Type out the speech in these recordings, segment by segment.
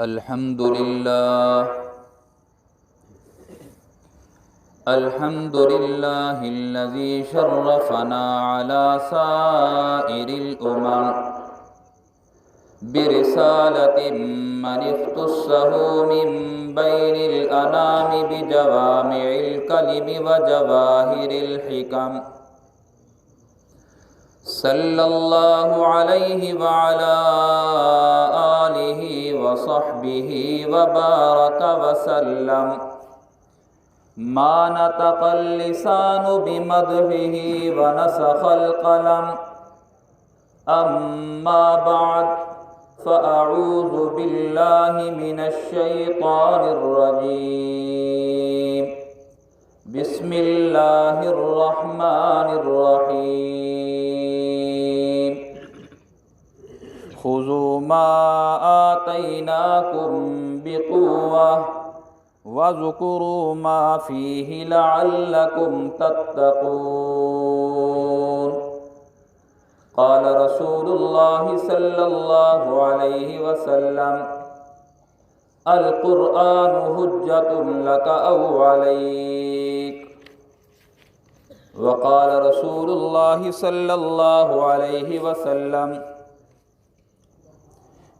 الحمد لله الحمد لله الذي شرفنا على سائر الأمم برسالة من اختصه من بين الأنام بجوامع الكلم وجواهر الحكم صلى الله عليه وعلى آله وصحبه وبارك وسلم ما نطق اللسان بمدحه ونسخ القلم أما بعد فأعوذ بالله من الشيطان الرجيم بسم الله الرحمن الرحيم خذوا ما آتيناكم بقوة واذكروا ما فيه لعلكم تتقون قال رسول الله صلى الله عليه وسلم القرآن حجة لك أو عليك وقال رسول الله صلى الله عليه وسلم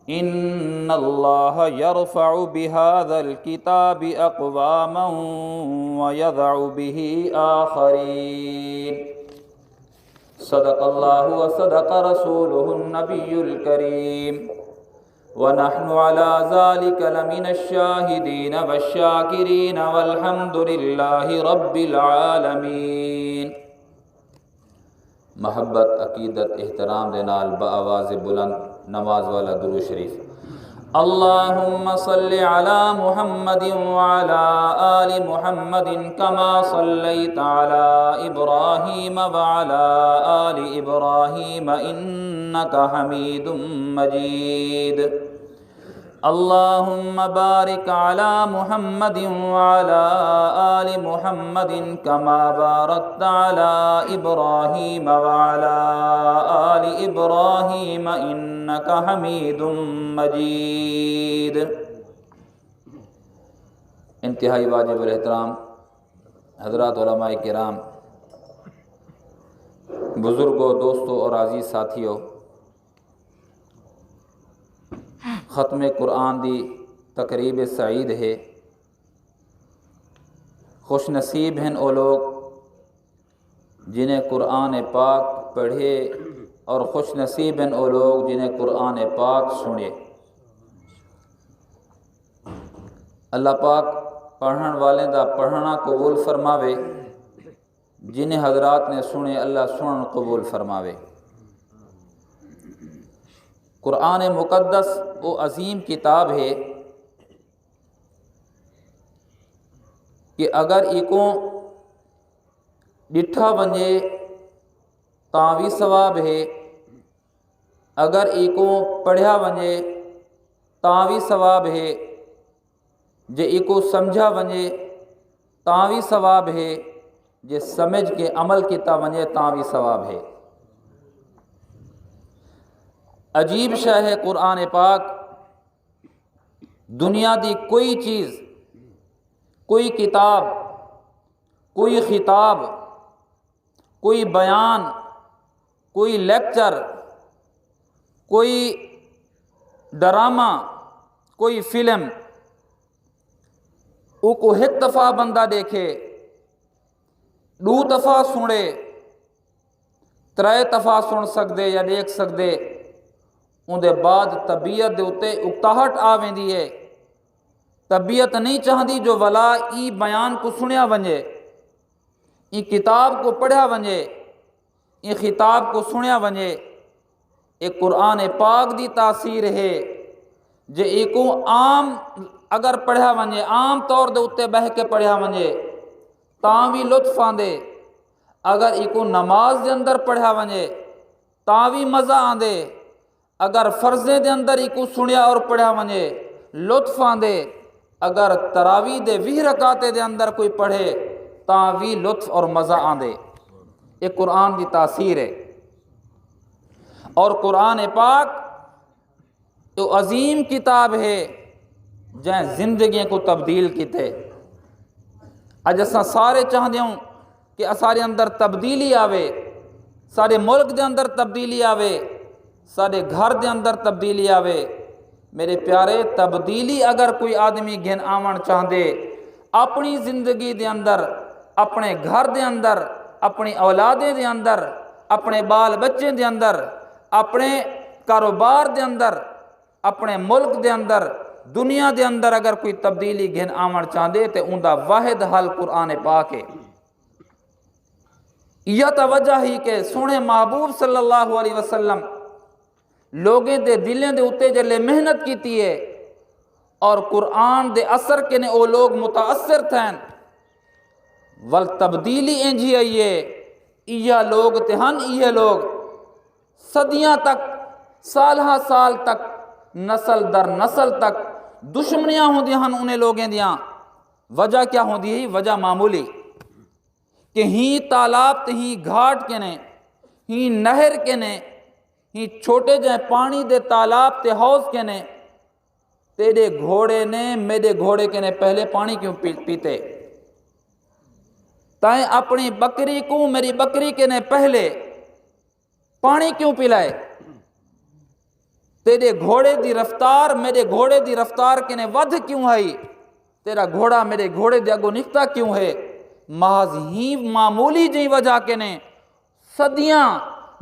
إن الله يرفع بهذا الكتاب أقواما ويضع به آخرين صدق الله وصدق رسوله النبي الكريم ونحن على ذلك لمن الشاهدين والشاكرين والحمد لله رب العالمین۔ محبت، عقیدت، احترام دے نال بآواز بلند نماز والا درود شریف۔ اللہم صل علی محمد وعلی آل محمد کما صلیت علی ابراہیم وعلی آل ابراہیم انک حمید مجید۔ اللہم بارک علی محمد وعلی آل محمد کما بارکت علی ابراہیم وعلی آل ابراہیم انک حمید مجید۔ انتہائی واجب الاحترام حضرات علماء کرام، بزرگوں، دوستوں اور عزیز ساتھیوں، ختم قرآن دی تقریب سعید ہے۔ خوش نصیب ہیں وہ لوگ جنہیں قرآن پاک پڑھے، اور خوش نصیب ہیں وہ لوگ جنہیں قرآن پاک سنے۔ اللہ پاک پڑھن والے دا پڑھنا قبول فرماوے، جنہیں حضرات نے سنے اللہ سنن قبول فرماوے۔ قرآن مقدس وہ عظیم کتاب ہے کہ اگر ایکوں ڈٹھا ونجے تاں بھی ثواب ہے، اگر ایکوں پڑھیا ونجے تاں بھی ثواب ہے، جے ایکوں سمجھا ونجے تاں بھی ثواب ہے، جے سمجھ کے عمل کیتا ونجے تاں بھی ثواب ہے۔ عجیب شے ہے قرآن پاک، دنیا دی کوئی چیز، کوئی کتاب، کوئی خطاب، کوئی بیان، کوئی لیکچر، کوئی ڈرامہ، کوئی فلم، او کو ایک دفعہ بندہ دیکھے، دو دفعہ سنے، ترے دفعہ سن سکدے یا دیکھ سکدے، ان دے بعد طبیعت دے اتے اکتاہٹ آ ویندی ہے۔ طبیعت نہیں چاہتی جو ولا ای بیان کو سنیا ونجے، ای کتاب کو پڑھیا ونجے، ای خطاب کو سنیا ونجے۔ ایک قرآن پاک دی تاثیر ہے جے ایکوں عام اگر پڑھیا ونجے، عام طور دے اتے بہ کے پڑھیا ونجے تاں بھی لطف آندے، اگر ایکوں نماز دے اندر پڑھیا ونجے تاں بھی مزہ آندے، اگر فرضیں دے اندر ایکوں سنیا اور پڑھیا ونجے لطف آندے، اگر تراویح دے 20 رکعتے دے اندر کوئی پڑھے تاں بھی لطف اور مزہ آندے۔ یہ قرآن دی تاثیر ہے۔ اور قرآن پاک تو عظیم کتاب ہے جائیں زندگی کو تبدیل کیتے۔ اج اساں سارے چاہتے ہوں کہ اسارے اندر تبدیلی آوے، سارے ملک دے اندر تبدیلی آوے، سارے گھر دے اندر تبدیلی آوے۔ میرے پیارے، تبدیلی اگر کوئی آدمی گھن آون چاہدے اپنی زندگی دے اندر، اپنے گھر دے اندر، اپنی اولادیں دے اندر، اپنے بال بچے دے اندر، اپنے کاروبار دے اندر، اپنے ملک دے اندر، دنیا دے اندر اگر کوئی تبدیلی گھن آون چاہدے تے ان دا واحد حل قرآن پاک ہے۔ یہ توجہ ہی کہ سونے محبوب صلی اللہ علیہ وسلم لوگیں دے دلیں دے اتے جلے محنت کیتی ہے اور قرآن دے اثر کے نے او لوگ متاثر تھین، ول تبدیلی انجی آئیے۔ یہ لوگ تہن، یہ لوگ صدیاں تک، سالہ سال تک، نسل در نسل تک دشمنیاں ہوں دی ہن انہیں لوگیں دیاں۔ وجہ کیا ہوں دی؟ وجہ معمولی کہ ہی تالاب تے ہی گھاٹ کے نے، ہی نہر کے نے، ہی چھوٹے جائیں پانی دے تالاب تے حوض کے نے، تیرے گھوڑے نے میرے گھوڑے کے نے پہلے پانی کیوں پیتے؟ تائیں اپنی بکری کو میری بکری کے نے پہلے پانی کیوں پلائے؟ تیرے گھوڑے دی رفتار میرے گھوڑے دی رفتار کے نے ودھ کیوں ہے؟ تیرا گھوڑا میرے گھوڑے دے اگو نکتا کیوں ہے؟ محض ہی معمولی جی وجہ کے نے صدیاں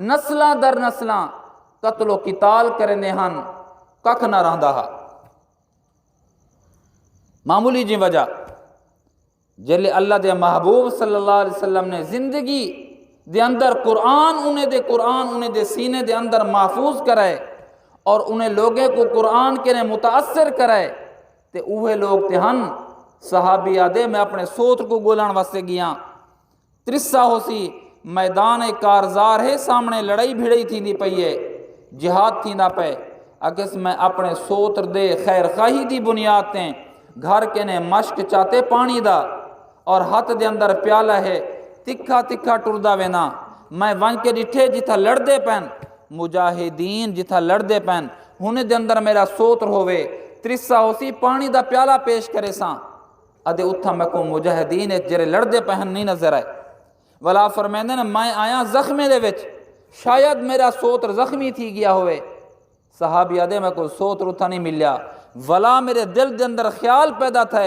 نسلاں در نسلاں قتل و قتال کرنے ہن، ککھ نہ رہندا ہا۔ معمولی جی وجہ جلے اللہ دے محبوب صلی اللہ علیہ وسلم نے زندگی دے اندر قرآن انہیں دے سینے دے اندر محفوظ کرائے اور انہیں لوگیں کو قرآن کے نے متاثر کرائے تے اوہے لوگ تے ہن صحابی آدے میں اپنے سوت کو گولان واسطے گیاں ترسا ہو سی میدان کارزار ہے، سامنے لڑائی بھیڑی تھی دی پئیے، جہاد تھی نہ پے، اگس میں اپنے سوتر دے خیر خواہی دی بنیاد تیں گھر کے نے مشک چاہتے پانی دا اور ہاتھ دے اندر پیالہ ہے تکھا تکھا ٹردہ وینا، میں ون کے ڈٹھے جتھا لڑ دے پین مجاہدین جتھا لڑ دے پین ہونے دے اندر میرا سوتر ہوئے ترسا ہو سی پانی دا پیالہ پیش کرے ساں ادھے اتھا میں کو مجاہدین جرے لڑ دے پہن نہیں نظر آئے ولا فرمیندے نے میں آیا زخمے دے وچ شاید میرا سوتر زخمی تھی گیا ہوئے، صحابی آدھے میں کو سوتر اتھا نہیں ملیا ولا میرے دل دے اندر خیال پیدا تھا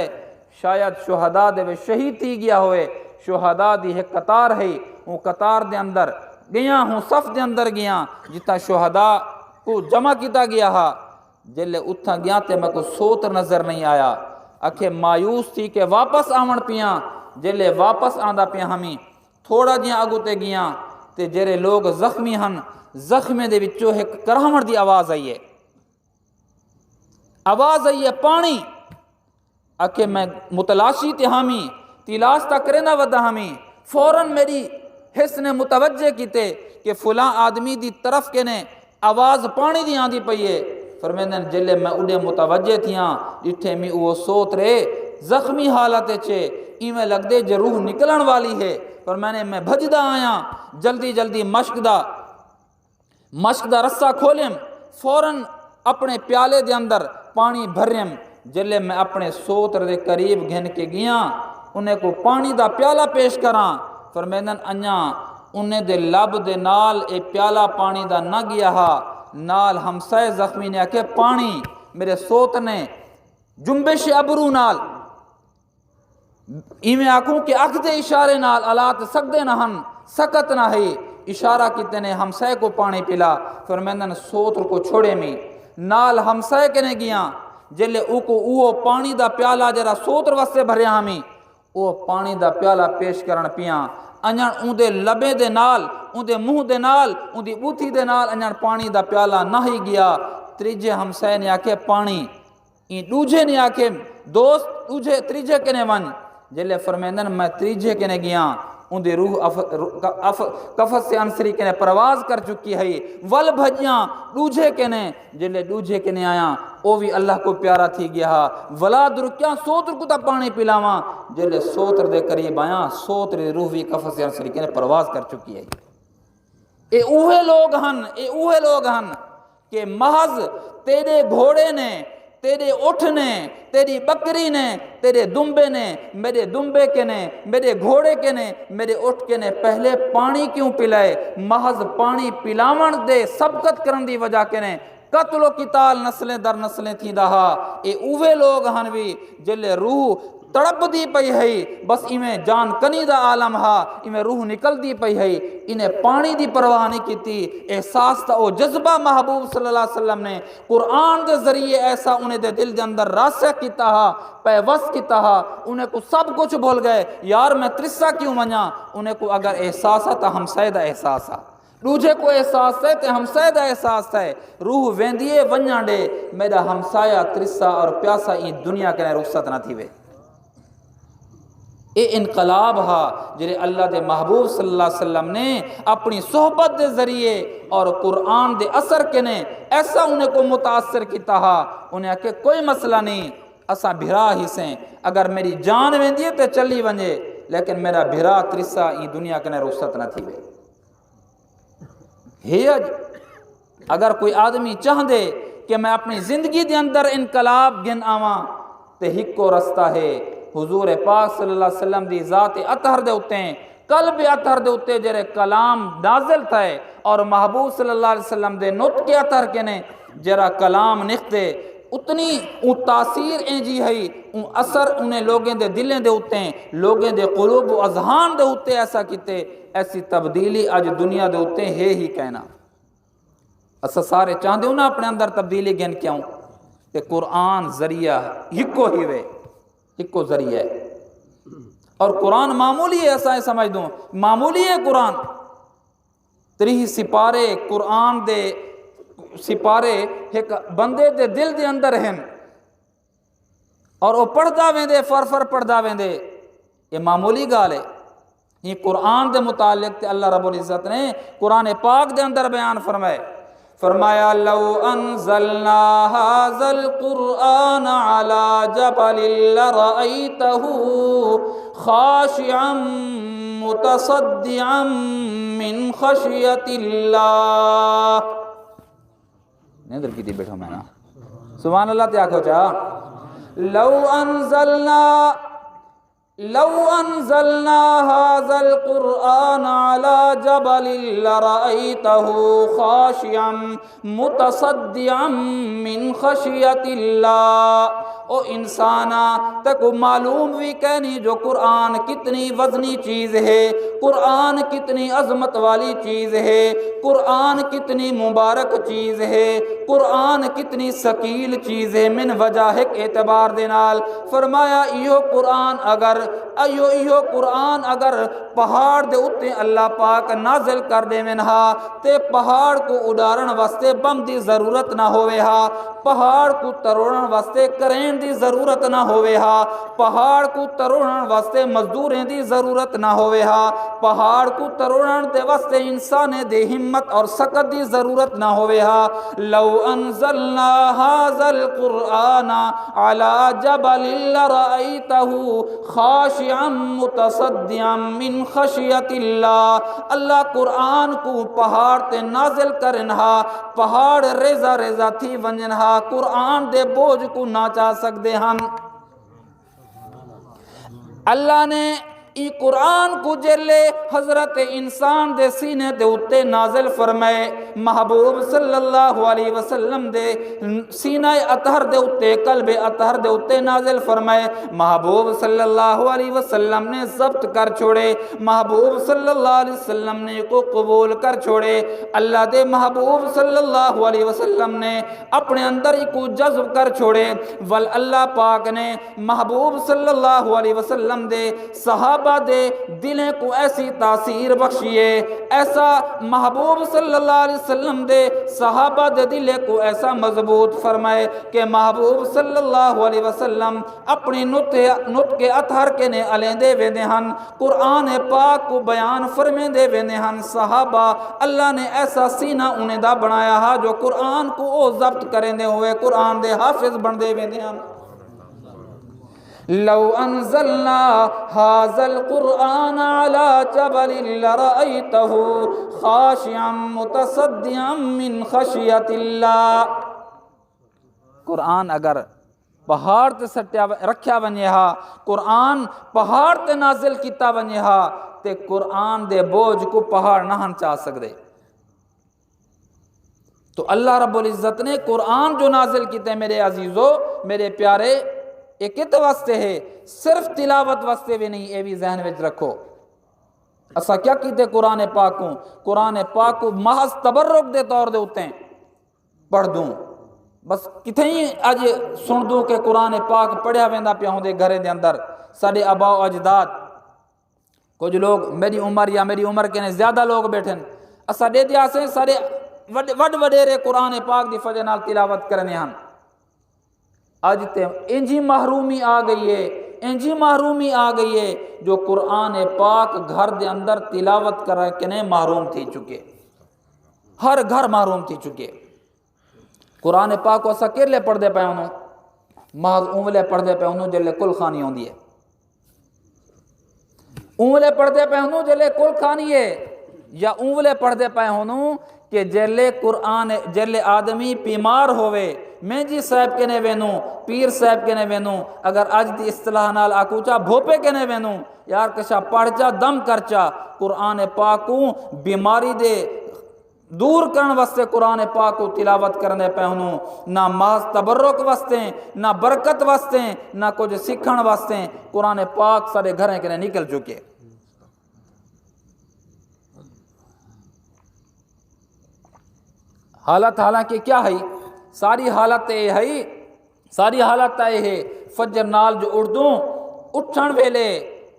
شاید شہداء دے وچ شہید تھی گیا ہوئے، شہداء دی ایک قطار ہے وہ قطار دے اندر گیا ہوں صف دے اندر گیا جتا شہداء کو جمع کیتا گیا ہا، جلے اتھا گیا تے میں کو سوتر نظر نہیں آیا، اکھے مایوس تھی کہ واپس آمن پیاں، جلے واپس آندہ پیاں ہمیں تھوڑا جیاں آگو تے گیاں تے جرے لوگ زخمی ہن زخمے دے وچوں ایک کرہمڑ دی آواز آئیے، آواز آئیے پانی، اکھے میں متلاشی تے ہمیں تلاش تا کرے نہ ودا ہمیں فوراً میری حس نے متوجہ کیتے کہ فلاں آدمی دی طرف کے نے آواز پانی دی آندھی پئیے، فرمیندن جلے میں اڑے متوجہ تھیاں جٹھے میں وہ سوت رہے زخمی حالت چھے ایمیں لگ دے جو روح نکلن والی ہے، پر میں بھجدہ آیا جلدی جلدی مشک دا رسہ کھولیم فوراً اپنے پیالے دے اندر پانی بھریم، جلے میں اپنے سوتر دے قریب گھن کے گیاں انہیں کو پانی دا پیالہ پیش کراں، فرمیندن انیا انہیں دے لب دے نال اے پیالہ پانی دا نہ گیا ہا، نال ہمسائے زخمی نے آکے پانی میرے سوت نے جنبش ابرو نال ایمیں آکھوں کہ اکھ دے اشارے نال علات سکدے نہ ہن سکت نہ ہے اشارہ کیتے نے ہمسائے کو پانی پلا، فرمیندن سوتر کو چھوڑے میں نال ہمسائے کے نے گیاں جلے اوہ پانی دا پیالہ جرا سوتر واسطے بھریا ہمیں وہ پانی دا پیالہ پیش کرن پیاں انجان اون دے لبے دے نال اون دے منہ دے نال اون دی بوتھی دے نال انجان پانی دا پیالہ نہ ہی گیا، تریجے ہمسائے نے آکے پانی این دوجھے نے آکے دوست دوجھے تریجے کے نے ون، جلے فرمیندن میں تریجے کے نے گیا ان دی روح کفت سے انسری کے نے پرواز کر چکی ہے ول بھجیاں دوجھے کے نے، جلے دوجھے کے نے آیا او بھی اللہ کو پیارا تھی گیا ولا درکیاں سوتر کو تا پانی پلاواں، جلے سوتر دے قریب آیا سوتر روح بھی کفت سے انسری کے نے پرواز کر چکی ہے۔ اے اوہے لوگ ہن کہ محض تیرے گھوڑے نے تیرے اٹھ نے، تیری بکری نے، تیرے دمبے نے، میرے دمبے کے نے، میرے گھوڑے کے نے، میرے اٹھ کے نے پہلے پانی کیوں پلائے؟ محض پانی پلاون دے سبقت کرن دی وجہ کے نے قتل و قتال نسلیں در نسلیں تھی دہا۔ اے اوہے لوگ ہن بھی جلے روح تڑپ دی پئی ہے، بس ایویں جان کنی دا عالم ہا، ایویں روح نکل دی پئی ہے، انہیں پانی دی پرواہ نہیں کیتی۔ احساس تا او جذبہ محبوب صلی اللہ علیہ وسلم نے قرآن دے ذریعے ایسا انہیں دے دل دے اندر راسخ کیتا ہا، پیوست کیتا ہا، انہیں کو سب کچھ بھول گئے، یار میں ترسا کیوں منیا؟ انہیں کو اگر احساس ہے تا ہمسائے دا احساس ہے، دوجے کو احساس ہے تے ہمسائے دا احساس ہے، روح ویندیے ونجاں ڈے میرا ہمسایہ ترسا اور پیاسا این دنیا کے رخصت نہ تھی وے۔ اے انقلاب ہا جڑے اللہ دے محبوب صلی اللہ علیہ وسلم نے اپنی صحبت دے ذریعے اور قرآن دے اثر کے نے ایسا انہیں کو متاثر کیتا ہا، انہیں کہ کوئی مسئلہ نہیں، اسا بھرا ہی سیں، اگر میری جان ویندی ہے تے چلی ونجے، لیکن میرا بھرا ترسا این دنیا کے رخصت نہ تھی وے۔ ہیج اگر کوئی آدمی چاہ دے کہ میں اپنی زندگی دے اندر انقلاب گن آواں تے ہکو رستہ ہے، حضور پاک صلی اللہ علیہ وسلم دی ذات اطہر دے اتے ہیں، قلب اطہر دے اتے جرے کلام نازل تھے، اور محبوب صلی اللہ علیہ وسلم دے نطق اطہر کے نے جرا کلام نکھتے اتنی تاثیر جی ہے، اثر انہیں لوگیں دے دلیں دے اتے ہیں، لوگیں دے قلوب و اذہان دے اتے ایسا کیتے، ایسی تبدیلی اج دنیا دے اتے ہے ہی کہنا۔ اسا سارے چاہتے ہو نا اپنے اندر تبدیلی گن کیوں؟ کہ قرآن ذریعہ ہکو ہی وے، ہکو ذریعہ ہے، اور قرآن معمولی ہے، ایسا ہے سمجھ دوں معمولی ہے قرآن۔ 30 سپارے قرآن دے سپارے ایک بندے دے دل دے اندر ہیں، اور وہ پڑھدا ویندے فر پڑھدا ویندے، یہ معمولی گال ہے۔ یہ قرآن دے متعلق تے اللہ رب العزت نے قرآن پاک دے اندر بیان فرمایا لو انزلنا هذا القرآن على جبل لرأيته خاشعا متصدعا من خشية الله۔ نیندر کی تھی بیٹھا میں نا، سبحان اللہ تے آکھو چاہ لو انزلنا هذا القرآن على جبل لرأيته خاشعا متصدعا من خشية الله۔ او انسانا تک معلوم بھی کہنی جو قرآن کتنی وزنی چیز ہے، قرآن کتنی عظمت والی چیز ہے، قرآن کتنی مبارک چیز ہے، قرآن کتنی ثقیل چیز ہے، من وجہ ایک اعتبار دینال فرمایا ایہو قرآن اگر پہاڑ دے اتے اللہ پاک نازل کر دے منہا تے پہاڑ کو اڈارن واسطے بم دی ضرورت نہ ہوئے ہا، پہاڑ کو تروڑن واسطے کرین دی ضرورت نہ ہوئے ہا، پہاڑ کو تروڑن واسطے مزدوریں دی ضرورت نہ ہوئے ہا، پہاڑ کو تروڑن دے واسطے انسان دے ہمت اور سکت دی ضرورت نہ ہوئے ہا۔ لو انزلنا هذا القرآن على جبل لرأيته خاشعا متصدعا من خشية اللہ، اللہ قرآن کو پہاڑ تے نازل کرنہا، پہاڑ ریزہ ریزہ تھی ونجنہا، قرآن دے بوجھ کو نہ چاہ سکتے ہم۔ اللہ نے ای قرآن کو جلے حضرت انسان دے سینے دے اتے نازل فرمائے، محبوب صلی اللہ علیہ وسلم دے سینہ اطہر دے اتے قلب اطہر دے اتے نازل فرمائے، محبوب صلی اللہ علیہ وسلم نے ضبط کر چھوڑے، محبوب صلی اللہ علیہ وسلم نے کو قبول کر چھوڑے، اللہ دے محبوب صلی اللہ علیہ وسلم نے اپنے اندر کو جذب کر چھوڑے، ول اللہ پاک نے محبوب صلی اللہ علیہ وسلم دے صحابہ دے دلیں کو ایسی تاثیر بخشیے، ایسا محبوب صلی اللہ علیہ وسلم دے صحابہ دے دلیں کو ایسا مضبوط فرمائے کہ محبوب صلی اللہ علیہ وسلم اپنی نطق اطہر کے نے علیندے ویندے ہن، قرآن پاک کو بیان فرمیندے ویندے ہن، صحابہ اللہ نے ایسا سینہ انہیں دا بنایا ہا جو قرآن کو او ضبط کریندے ہوئے قرآن دے حافظ بندے ویندے ہن۔ لو انزلنا هذا القرآن على جبل لرأيته خاشعا متصدعا من خشية الله۔ قرآن اگر پہاڑ تے سٹیا رکھیا ونجے ہا، قرآن پہاڑ تے نازل کیتا ونجے ہا تے قرآن دے بوجھ کو پہاڑ نہ ہنچا سکدے۔ تو اللہ رب العزت نے قرآن جو نازل کیتے ہیں میرے عزیزو، میرے پیارے، ایک کت واسطے ہے، صرف تلاوت واسطے بھی نہیں، اے بھی ذہن وچ رکھو۔ اسا کیا کیتے قرآن پاک کو؟ قرآن پاک کو محض تبرک دے طور دے اتے پڑھ دوں، بس کتھیں ہی اج سن دوں کہ قرآن پاک پڑھیا ویندا پیا ہوندے گھرے دے اندر۔ ساڈے آبا و اجداد، کچھ لوگ میری عمر یا میری عمر کے نے زیادہ لوگ بیٹھن، اسا دے دیا سے سارے وڈ وڈیرے قرآن پاک دی فجر نال تلاوت کرنے ہن۔ اج تے انجی محرومی آ گئی ہے، انجی محرومی آ گئی ہے جو قرآن پاک گھر دے اندر تلاوت کر کے نے محروم تھی چکے، ہر گھر محروم تھی چکے۔ قرآن پاک کو اسا کیرلے پڑھ دے پے ہونوں؟ محض اونلے پڑھ دے پے ہونوں جلے کل خانی ہوندی ہے، اونلے پڑھ دے پے ہونوں جلے کل خانی ہے، یا اونلے پڑھ دے پے ہونوں کہ جلے قرآن جلے آدمی بیمار ہوئے، میں جی صاحب کے نے وینوں، پیر صاحب کے نے وینوں، اگر اج دی اصطلاح نال آکوچا بھوپے کے نے وینوں، یار کشا پڑھ چا دم کرچا، قرآن پاک کو بیماری دے دور کرن واسطے قرآن پاک کو تلاوت کرنے پہ ہونوں، نہ محض تبرک واسطے، نہ برکت واسطے، نہ کچھ سکھن واسطے، قرآن پاک سارے گھریں کے نکل چکے۔ حالت حالانکہ کیا ہے؟ ساری حالت یہ ہے، ساری حالت یہ ہے فجر نال جو اردوں اٹھن ویلے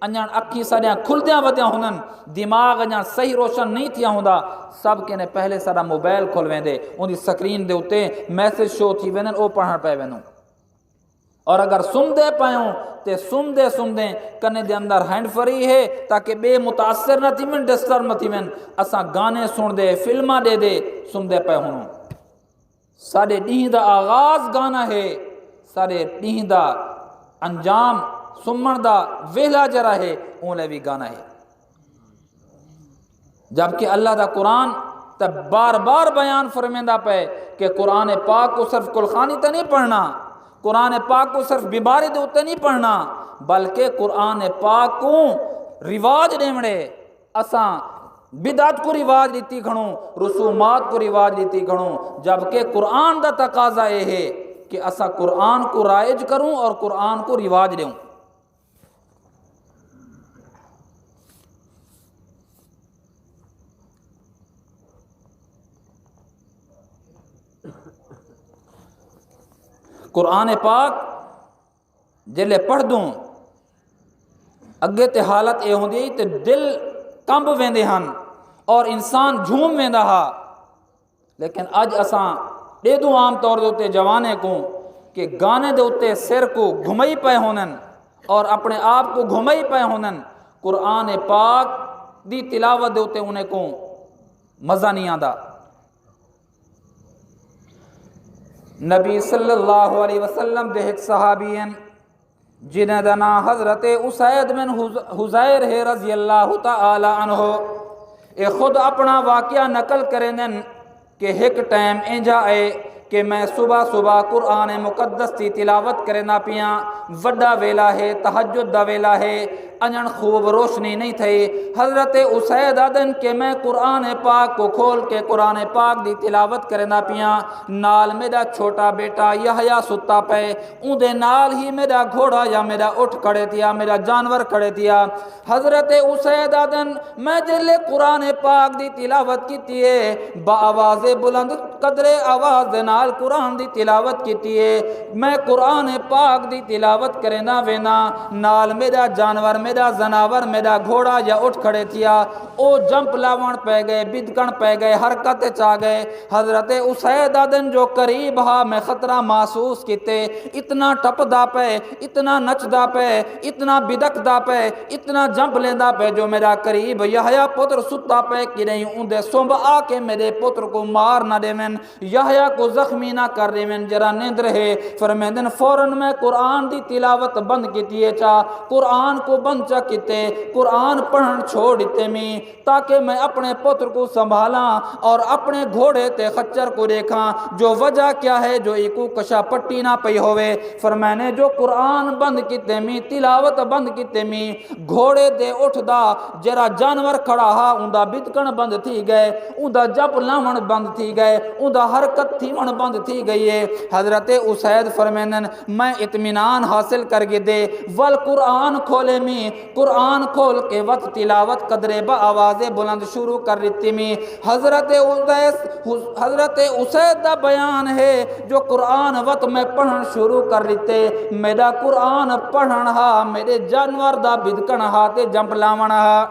انجان اکھی ساڑیاں کھلدیاں ودیاں ہونن، دماغ انجان صحیح روشن نہیں تھیا ہوندا، سب کے نے پہلے سارا موبائل کھول ویندے، ان دی سکرین دے اتے میسج شو تھی وینن، او پڑھن پہ وینوں، اور اگر سن دے پائوں تے سن دے کنے دے اندر ہینڈ فری ہے تاکہ بے متاثر نہ تھی من، ڈسٹرب نہ تھی من، اساں گانے سن دے، فلمہ دے سن دے پہ ہونوں۔ سارے ڈیہں دا آغاز گانا ہے، سارے ڈیہں دا انجام سمن دا ویلا جرا ہے، اونلے بھی گانا ہے۔ جبکہ اللہ دا قرآن تب بار بار بیان فرمیندہ پہ کہ قرآن پاک کو صرف کلخانی تے نہیں پڑھنا، قرآن پاک کو صرف بیماری دے اتے نہیں پڑھنا، بلکہ قرآن پاک کو رواج دیمڑے، اساں بدعت کو رواج دیتی کھڑوں، رسومات کو رواج دیتی کھڑوں، جبکہ قرآن دا تقاضا یہ ہے کہ اساں قرآن کو رائج کروں اور قرآن کو رواج دوں۔ قرآن پاک جلے پڑھ دوں اگے تے حالت اے ہوندی تے دل کمب ویندے ہن اور انسان جھوم ویندا ہا، لیکن اج اساں دے دوں عام طور دے اتے جوانے کو کہ گانے دے اتے سر کو گھمائی پے ہونن اور اپنے آپ کو گھمائی پے ہونن، قرآن پاک دی تلاوت دے اتے انہیں کو مزہ نہیں آندا۔ نبی صلی اللہ علیہ وسلم دے ایک صحابی ہیں جنہیں دا نام حضرت اسید بن حضیر ہے رضی اللہ تعالی عنہ، اے خود اپنا واقعہ نقل کریں کہ ایک ٹائم انجا آئے کہ میں صبح صبح قرآن مقدس کی تلاوت کرنا پیاں، وڈا ویلا ہے، تہجد دا ویلا ہے، انجن خوب روشنی نہیں تھی، حضرت اسید آدن کہ میں قرآن پاک کو کھول کے قرآن پاک دی تلاوت کرنا پیاں، نال میرا چھوٹا بیٹا یحییٰ ستا پے، اون دے نال ہی میرا گھوڑا یا میرا اٹھ کھڑے تھیا، میرا جانور کھڑے تھیا۔ حضرت اسید آدن میں جلے قرآن پاک دی تلاوت کیتی ہے، با آواز بلند قدرے آواز نال قرآن دی تلاوت کیتی ہے، میں قرآن پاک دی تلاوت کرنا وینا، نال میرا جانور میرا زناور میرا گھوڑا یا اٹھ کھڑے تھیا، او جمپ لاون پہ گئے، بدکن پہ گئے، حرکت چاہ گئے۔ حضرت اسید آدن جو قریب ہا میں خطرہ محسوس کیتے، اتنا ٹپ دا پہ، اتنا نچ دا پہ، اتنا بدک دا پہ، اتنا جمپ لیندہ پہ جو میرا قریب یحییٰ پتر ستا پہ کہ نہیں ان دے سنب آ کے میرے پتر کو مار نہ دے من، یحییٰ کو زخمی نہ کر دے من، جرا نیند رہے۔ فرمیندن فوراً میں قرآن دی تلاوت بند کیتی ہے چاہ، قرآن کو بند بند چا کیتے قرآن پڑھن چھوڑ دیتے میں تاکہ میں اپنے پتر کو سنبھالاں اور اپنے گھوڑے تے خچر کو دیکھاں جو وجہ کیا ہے جو ایکو کشا پٹی نہ پئی ہوئے فرمانے جو قرآن بند کیتے میں تلاوت بند کیتے میں گھوڑے دے اٹھ دا جرا جانور کھڑا ہا اوندا بدکن بند تھی گئے اوندا جب لاون بند تھی گئے اوندا حرکت تھی من بند تھی گئی ہے حضرت اسید فرمینن میں اطمینان حاصل کر کے دے ول قرآن کھولے میں قرآن کھول کے وقت تلاوت قدرے با آواز بلند شروع کر رہتی میں حضرت اسید دا بیان ہے جو قرآن وقت میں پڑھن شروع کر رہتے میرا قرآن پڑھن ہا میرے جانور دا بدکن ہا تے جمپ لاون ہا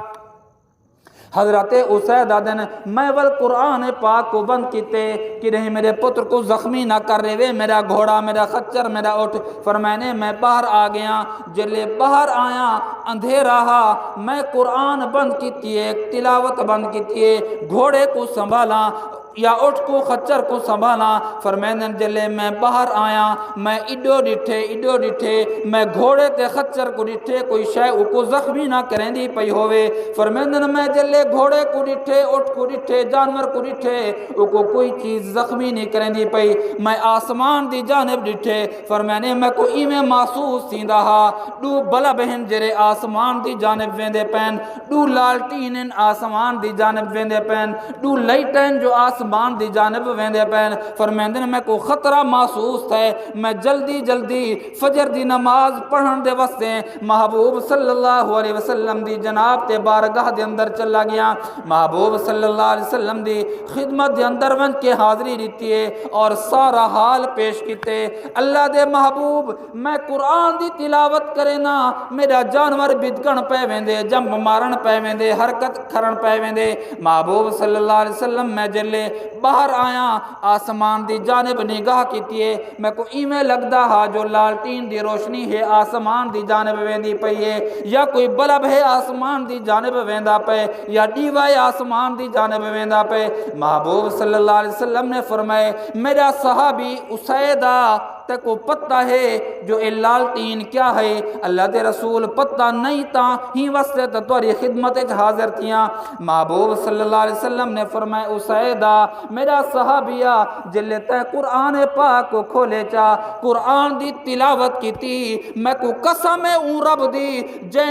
حضرت اسید آدن میں ول قرآن پاک کو بند کیتے کہ نہیں میرے پتر کو زخمی نہ کر رہے میرا گھوڑا میرا خچر میرا اٹھ فرمانے میں باہر آ گیا جلے باہر آیا اندھیرا ہا میں قرآن بند کیتی تلاوت بند کیتی گھوڑے کو سنبھالا یا اٹھ کو خچر کو سنبھالا فرمائن جلے میں باہر آیا میں اڈو ڈٹھے میں گھوڑے تے خچر کو ڈٹھے کوئی شے کو زخمی نہ کریں دی پئی ہوئے فرمائن میں جلے گھوڑے کو ڈٹھے اٹھ کو ڈٹھے جانور کو ڈٹھے کو کوئی چیز زخمی نہیں کریں دی پئی میں آسمان دی جانب ڈٹھے فرمائنے میں کو ایویں محسوس تھیندا ہا ڈو بلا بہن جرے آسمان دی جانب ویندے پین ڈو لالٹین آسمان دی جانب ویندے پین ڈو لائٹن جو آسمان دی جانب ویندے پین فرمیندن میں کو خطرہ محسوس تھے میں جلدی فجر دی نماز پڑھن دے واسطے محبوب صلی اللہ علیہ وسلم دی جناب تے بارگاہ دے اندر چلا گیا محبوب صلی اللہ علیہ وسلم دی خدمت دے اندر ون کے حاضری دیتی ہے اور سارا حال پیش کیتے اللہ دے محبوب میں قرآن دی تلاوت کرے نا میرا جانور بدکن پہ ویندے جمپ مارن پہ ویندے حرکت کرن پہ ویندے محبوب صلی اللہ علیہ وسلم میں جلے باہر آیا آسمان دی جانب نگاہ کیتی ہے میں کو ایویں لگدا ہا جو لالٹین دی روشنی ہے آسمان دی جانب ویندی پئی ہے یا کوئی بلب ہے آسمان دی جانب ویندا پے یا دیوا آسمان دی جانب ویندا پے محبوب صلی اللہ علیہ وسلم نے فرمائے میرا صحابی اسیدہ تے کو پتہ ہے جو اے لالٹین کیا ہے اللہ دے رسول پتہ نہیں تا ہی واسطے تے تیری خدمت وچ حاضر تھیاں محبوب صلی اللہ علیہ وسلم نے فرمایا اسیدہ میرا صحابیہ جلے تے قرآن پاک کو کھولے چا قرآن دی تلاوت کیتی میں کو قسم اون رب دی جے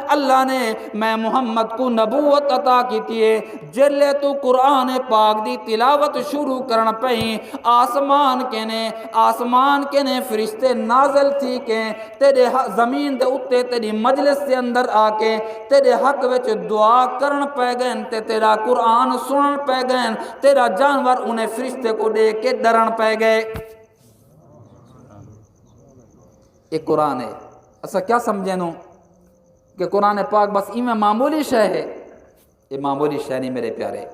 اللہ نے میں محمد کو نبوت عطا کیتی ہے جلے تو قرآن پاک دی تلاوت شروع کرن پئی آسمان کے نے فرشتے نازل تھی کہ تیرے زمین دے اتے تیری مجلس کے اندر آ کے تیرے حق وچ دعا کرن پہ گئن تے تیرا قرآن سنن پہ گئن تیرا جانور انہیں فرشتے کو دے کے ڈرن پہ گئے ایک قرآن ہے ایسا کیا سمجھے نو کہ قرآن پاک بس ایمیں معمولی شے ہے یہ معمولی شے نہیں میرے پیارے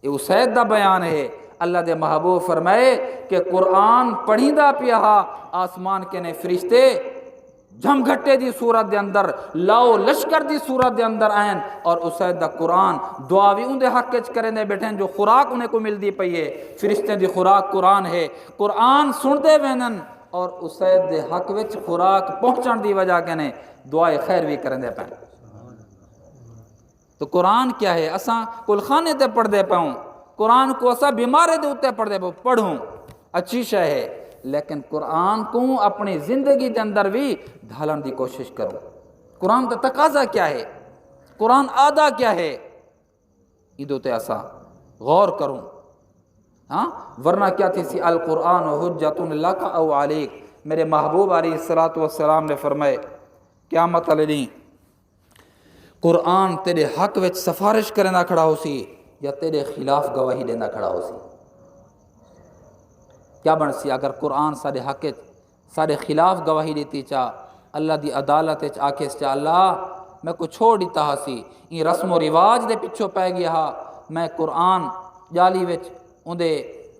یہ اسید دا بیان ہے اللہ دے محبوب فرمائے کہ قرآن پڑھیندہ پیا آسمان کے نے فرشتے جھم گھٹے دی صورت دے اندر لاؤ لشکر دی صورت دے اندر آئین اور اسید دا قرآن دعاوی ان دے حق کچ کریں دے بیٹھیں جو خوراک انہیں کو مل دی پئی ہے فرشتے دی خوراک قرآن ہے قرآن سن دے وینن اور اسید دے حق وچ خوراک پہنچن دی وجہ کے نے دعائے خیر بھی کریں دے پائیں تو قرآن کیا ہے اساں کل خانے تے پڑھ دے پاؤں قرآن کو اسا بیمارے دے اتے پڑھ دے پڑھوں اچھی شے ہے لیکن قرآن کو اپنی زندگی دے اندر بھی ڈھالن دی کوشش کرو قرآن کا تقاضا کیا ہے قرآن آدھا کیا ہے ادو تے اسا غور کروں ہاں ورنہ کیا تھی سی القرآن حجت لک او علیک میرے محبوب علیہ الصلوۃ والسلام نے فرمائے قیامت علی قرآن تیرے حق وچ سفارش کرنا کھڑا ہو سی یا تیرے خلاف گواہی دینا کھڑا ہو سی کیا بن سی اگر قرآن سارے حق سارے خلاف گواہی دیتی چاہ اللہ دی عدالت آکے چاہ اللہ میں کو چھوڑ دیتا ہا سی یہ رسم و رواج دے پچھو پہ گیا ہا میں قرآن جالی وچ اندے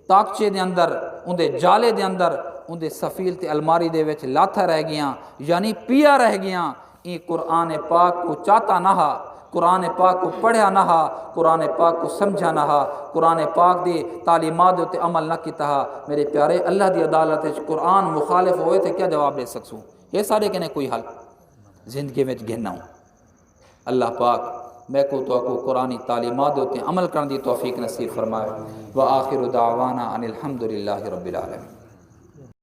تاکچے دے اندر اندے جالے دے اندر اندے سفیل تے الماری دے وچ لاتا رہ گیا یعنی پیا رہ گیا یہ قرآن پاک کو چاہتا نہ ہا قرآن پاک کو پڑھیا نہ ہا قرآن پاک کو سمجھا نہ ہا قرآن پاک دی تعلیمات تے عمل نہ کیتا ہا میرے پیارے اللہ دی عدالت قرآن مخالف ہوئے تھے کیا جواب دے سکسوں یہ سارے کہنے کوئی حل زندگی میں گھننا ہوں۔ اللہ پاک میں کو تو کو قرآنی تعلیمات ہوتے ہیں عمل کرنے دی توفیق نصیب فرمائے۔ وآخر دعوانا ان الحمد للہ رب العالمین۔